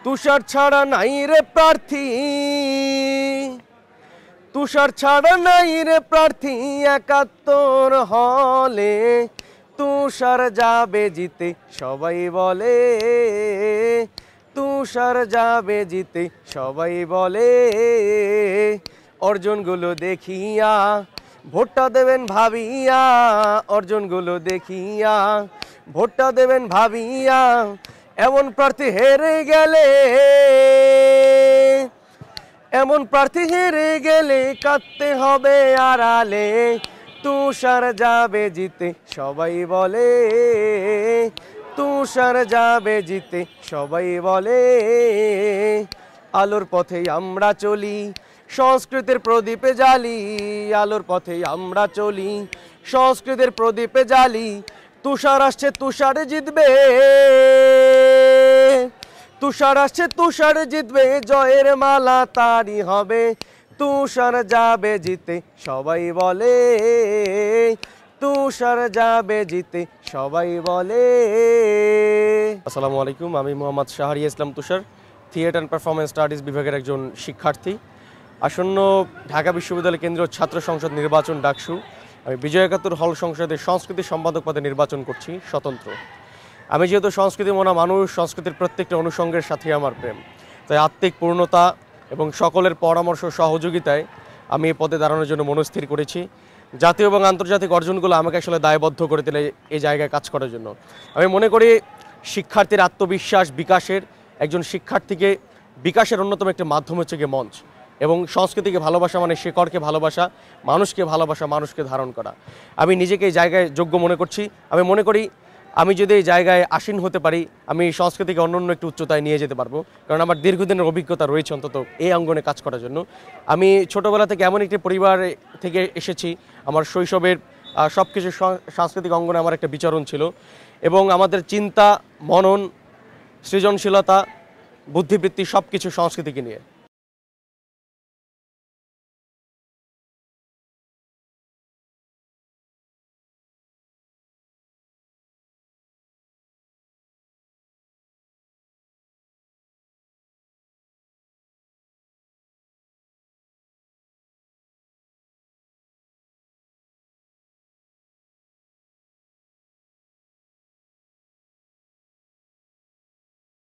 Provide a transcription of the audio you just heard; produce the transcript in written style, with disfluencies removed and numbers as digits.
তুষার ছাড়া নাই রে প্রার্থী, তুষার ছাড়া নাই রে প্রার্থী ৭১ হলে। তুষার যাবে জিতে সবাই বলে, তুষার যাবে জিতে সবাই বলে। অর্জনগুলো দেখিয়া ভোটটা দেবেন ভাবিয়া, অর্জনগুলো দেখিয়া ভোটটা দেবেন ভাবিয়া। এমন প্রার্থী হেরে গেলে, এমন প্রার্থী হেরে গেলে কাঁদতে হবে আড়ালে। তুষার যাবে জিতে সবাই বলে, তুষার যাবে জিতে সবাই বলে। আলোর পথে আমরা চলি, সংস্কৃতির প্রদীপে জ্বালি। আলোর পথে আমরা চলি, সংস্কৃতির প্রদীপে জ্বালি। তুষার আসছে তুষার জিতবে, তুষার আসছে তুষার জিতবে, জয়ের মালা তারি হবে। তুষার যাবে জিতে সবাই বলে, তুষার যাবে জিতে সবাই বলে। আসসালামু আলাইকুম, আমি মোহাম্মদ শাহরিয়ার ইসলাম তুষার, থিয়েটার অ্যান্ড পারফরমেন্স স্টাডিজ বিভাগের একজন শিক্ষার্থী। আসন্ন ঢাকা বিশ্ববিদ্যালয় কেন্দ্রীয় ছাত্র সংসদ নির্বাচন ডাকসু, আমি বিজয় একাত্তর হল সংসদের সংস্কৃতি সম্পাদক পদে নির্বাচন করছি স্বতন্ত্র। আমি যেহেতু সংস্কৃতি মনা মানুষ, সংস্কৃতির প্রত্যেকটা অনুষঙ্গের সাথে আমার প্রেম, তাই আত্মিক পূর্ণতা এবং সকলের পরামর্শ সহযোগিতায় আমি এই পদে দাঁড়ানোর জন্য মনস্থির করেছি। জাতীয় এবং আন্তর্জাতিক অর্জনগুলো আমাকে আসলে দায়বদ্ধ করে দিলে এই জায়গায় কাজ করার জন্য। আমি মনে করি শিক্ষার্থীর আত্মবিশ্বাস বিকাশের, একজন শিক্ষার্থীকে বিকাশের অন্যতম একটি মাধ্যম হচ্ছে গিয়ে মঞ্চ, এবং সংস্কৃতিকে ভালোবাসা মানে শেকড়কে ভালোবাসা, মানুষকে ভালোবাসা, মানুষকে ধারণ করা। আমি নিজেকে এই জায়গায় যোগ্য মনে করছি। আমি মনে করি আমি যদি এই জায়গায় আসীন হতে পারি, আমি সংস্কৃতিকে অন্য একটু উচ্চতায় নিয়ে যেতে পারবো, কারণ আমার দীর্ঘদিনের অভিজ্ঞতা রয়েছে অন্তত এই অঙ্গনে কাজ করার জন্য। আমি ছোটোবেলা থেকে এমন একটি পরিবার থেকে এসেছি, আমার শৈশবের সব কিছু সাংস্কৃতিক অঙ্গনে আমার একটা বিচরণ ছিল, এবং আমাদের চিন্তা, মনন, সৃজনশীলতা, বুদ্ধিবৃত্তি সব কিছু সংস্কৃতিকে নিয়ে।